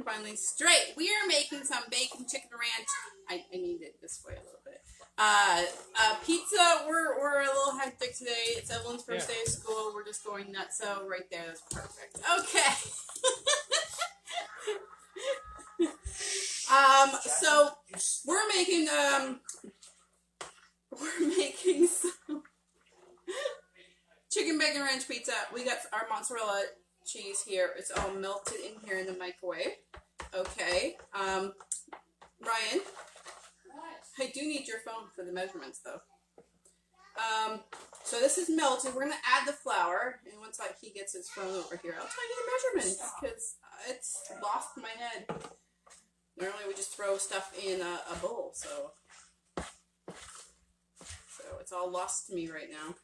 finally straight. We are making some bacon chicken ranch. I need it this way a little bit. Pizza. We're a little hectic today. It's Evelyn's first day of school. We're just going nuts. So right there, that's perfect. Okay. So we're making some chicken bacon ranch pizza. We got our mozzarella cheese here. It's all melted in here in the microwave. Okay. Ryan, I do need your phone for the measurements though. So this is melted. We're gonna add the flour, and once he gets his phone over here, I'll tell you the measurements because it's lost in my head. Normally we just throw stuff in a bowl, so it's all lost to me right now.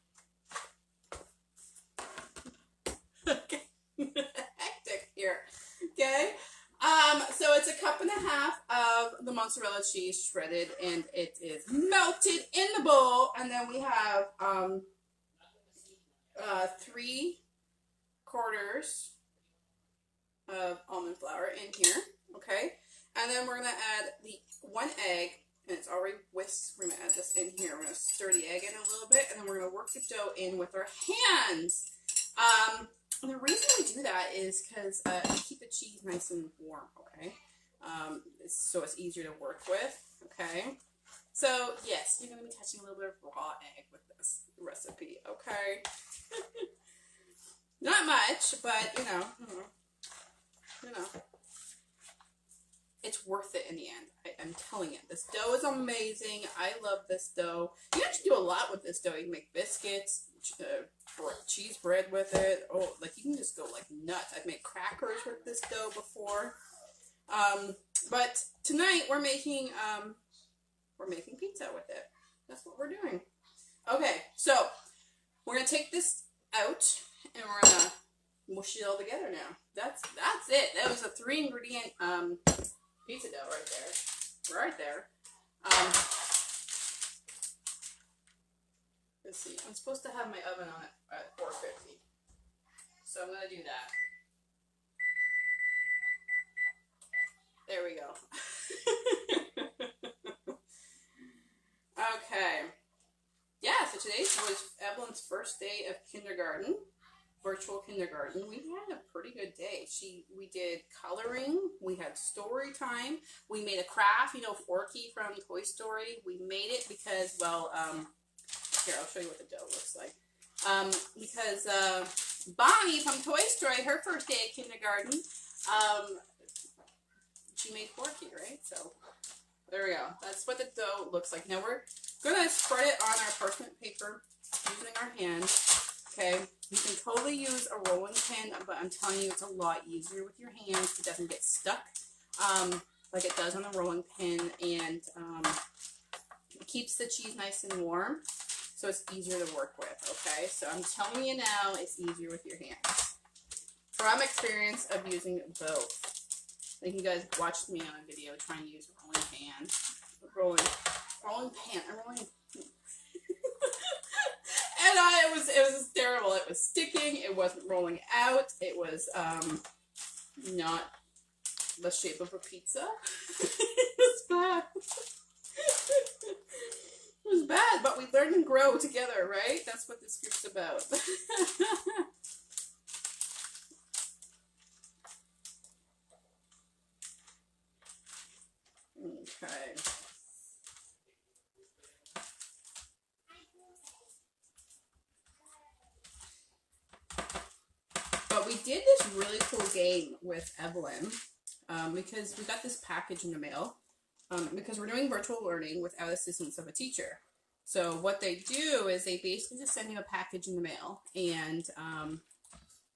Okay. Hectic here. Okay. So it's 1.5 cups of the mozzarella cheese shredded, and it is melted in the bowl. And then we have 3/4 of almond flour in here. Okay. And then we're gonna add the 1 egg, and it's already whisked. We're gonna add this in here. We're gonna stir the egg in a little bit, and then we're gonna work the dough in with our hands. And the reason we do that is because we keep the cheese nice and warm, okay? So it's easier to work with, okay? So, yes, you're going to be touching a little bit of raw egg with this recipe, okay? Not much, but, you know, it's worth it in the end. I'm telling you. This dough is amazing. I love this dough. You can actually do a lot with this dough. You can make biscuits, cheese bread with it. Oh, like you can just go like nuts. I've made crackers with this dough before. But tonight we're making pizza with it. That's what we're doing. Okay, so we're gonna take this out and we're gonna mush it all together now. That's it. That was a 3-ingredient pizza dough right there. Right there. Let's see. I'm supposed to have my oven on at 450. So I'm going to do that. There we go. Okay. Yeah, so today was Evelyn's first day of kindergarten. Virtual kindergarten. We had a pretty good day. We did coloring, we had story time, we made a craft, Forky from Toy Story. We made it because, well, here, I'll show you what the dough looks like. Because Bonnie from Toy Story, her first day at kindergarten, she made Forky, right? So there we go. That's what the dough looks like. Now we're gonna spread it on our parchment paper using our hands. Okay, you can totally use a rolling pin, but I'm telling you, it's a lot easier with your hands. It doesn't get stuck like it does on a rolling pin, and it keeps the cheese nice and warm, so it's easier to work with, okay? So I'm telling you now, it's easier with your hands. From experience of using both. I think you guys watched me on a video trying to use a rolling pan. Rolling pan. And it was terrible. It was sticking. It wasn't rolling out. It was not the shape of a pizza. It was bad. It was bad, but we learn and grow together, right? That's what this group's about. Okay. But we did this really cool game with Evelyn because we got this package in the mail because we're doing virtual learning without assistance of a teacher. So what they do is they basically just send you a package in the mail, and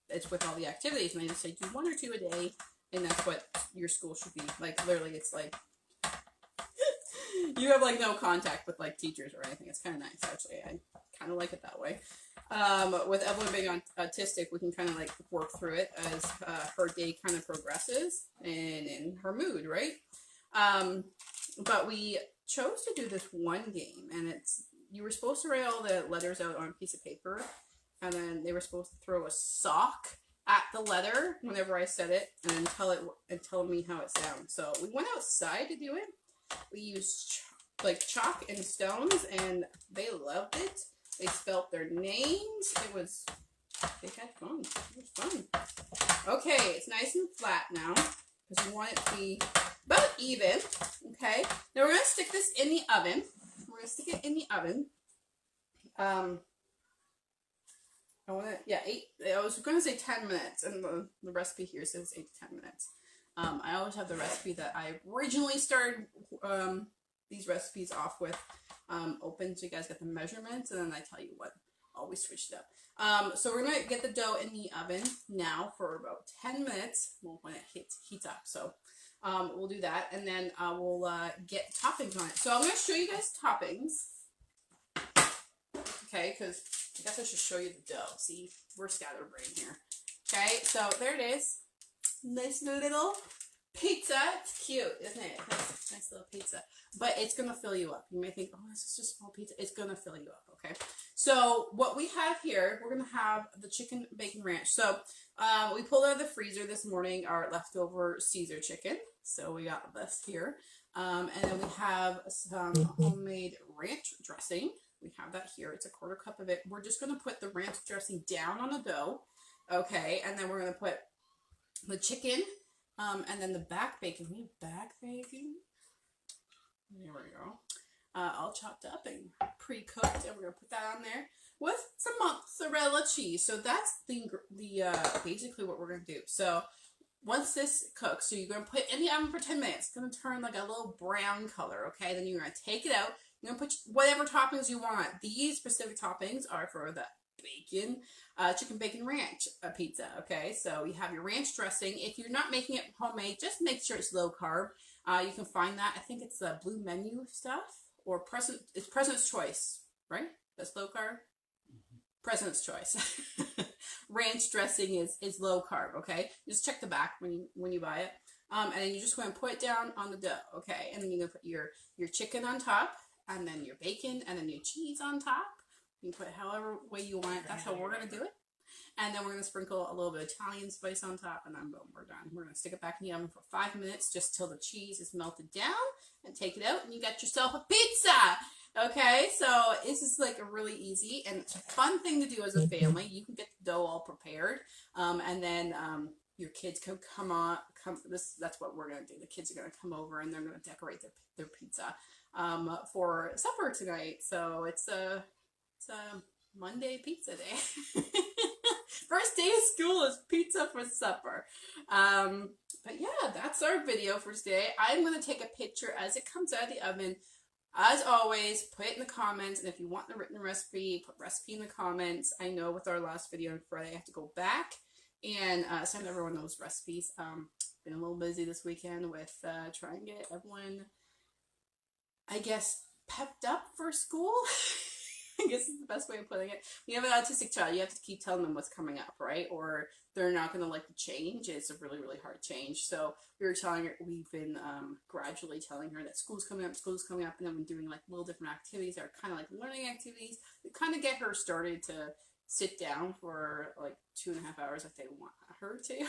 it's with all the activities, and they just say do 1 or 2 a day, and that's what your school should be. Like literally, it's like you have like no contact with like teachers or anything. It's kind of nice, actually. I kind of like it that way. With Evelyn being autistic, we can kind of like work through it as her day kind of progresses and in her mood, right? But we chose to do this one game, and you were supposed to write all the letters out on a piece of paper, and then they were supposed to throw a sock at the letter whenever I said it and tell me how it sounds. So we went outside to do it. We used like chalk and stones, and they loved it. They spelt their names. They had fun. It was fun. Okay, it's nice and flat now because we want it to be about even. Okay, now we're gonna stick this in the oven. We're gonna stick it in the oven. I was going to say 10 minutes, and the recipe here says 8 to 10 minutes. I always have the recipe that I originally started these recipes off with open, so you guys get the measurements, and then I tell you what. Always switch it up. So we're going to get the dough in the oven now for about 10 minutes when it heats up. So we'll do that, and then we'll get toppings on it. So I'm going to show you guys toppings. Okay, because I guess I should show you the dough. See, we're scatterbrained here. Okay, so there it is. Nice little pizza. It's cute, isn't it? Nice little pizza. But it's going to fill you up. You may think, oh, this is just a small pizza. It's going to fill you up, okay? So what we have here, we're going to have the chicken bacon ranch. So we pulled out of the freezer this morning our leftover Caesar chicken. So we got this here. And then we have some homemade ranch dressing. We have that here. It's a 1/4 cup of it. We're just going to put the ranch dressing down on the dough. Okay. And then we're going to put the chicken and then the back bacon. We have back bacon. There we go. All chopped up and pre-cooked. And we're going to put that on there with some mozzarella cheese. So that's the basically what we're going to do. So once this cooks, so you're going to put it in the oven for 10 minutes. It's going to turn like a little brown color. Okay. Then you're going to take it out. You're going to put whatever toppings you want. These specific toppings are for the bacon, chicken bacon ranch pizza, okay? So you have your ranch dressing. If you're not making it homemade, just make sure it's low carb. You can find that. I think it's the Blue Menu stuff or it's President's Choice, right? That's low carb? Mm-hmm. President's Choice. Ranch dressing is low carb, okay? Just check the back when you buy it. And then you're just going to put it down on the dough, okay? And then you're going to put your chicken on top, and then your bacon, and then your cheese on top. You can put it however way you want. That's how we're going to do it. And then we're going to sprinkle a little bit of Italian spice on top, and then boom, we're done. We're going to stick it back in the oven for 5 minutes just till the cheese is melted down, and take it out, and you got yourself a pizza. Okay, so this is like a really easy, and it's a fun thing to do as a family. You can get the dough all prepared, and then your kids can that's what we're going to do. The kids are going to come over, and they're going to decorate their pizza for supper tonight. So it's a Monday pizza day. First day of school is pizza for supper. But yeah, that's our video for today. I'm going to take a picture as it comes out of the oven. As always, put it in the comments, and if you want the written recipe, put recipe in the comments. I know with our last video on Friday, I have to go back and send everyone those recipes. Been a little busy this weekend with trying to get everyone, I guess, pepped up for school. I guess is the best way of putting it. When you have an autistic child, you have to keep telling them what's coming up, right? Or they're not going to like the change. It's a really, really hard change. So we've been gradually telling her that school's coming up, and then we're doing like little different activities that are kind of like learning activities that kind of get her started to sit down for like 2.5 hours if they want her to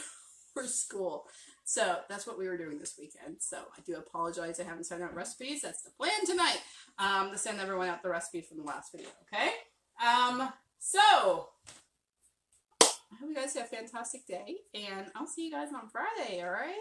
for school. So that's what we were doing this weekend. So I do apologize I haven't sent out recipes. That's the plan tonight, to send everyone out the recipe from the last video, okay? So I hope you guys have a fantastic day, and I'll see you guys on Friday, all right?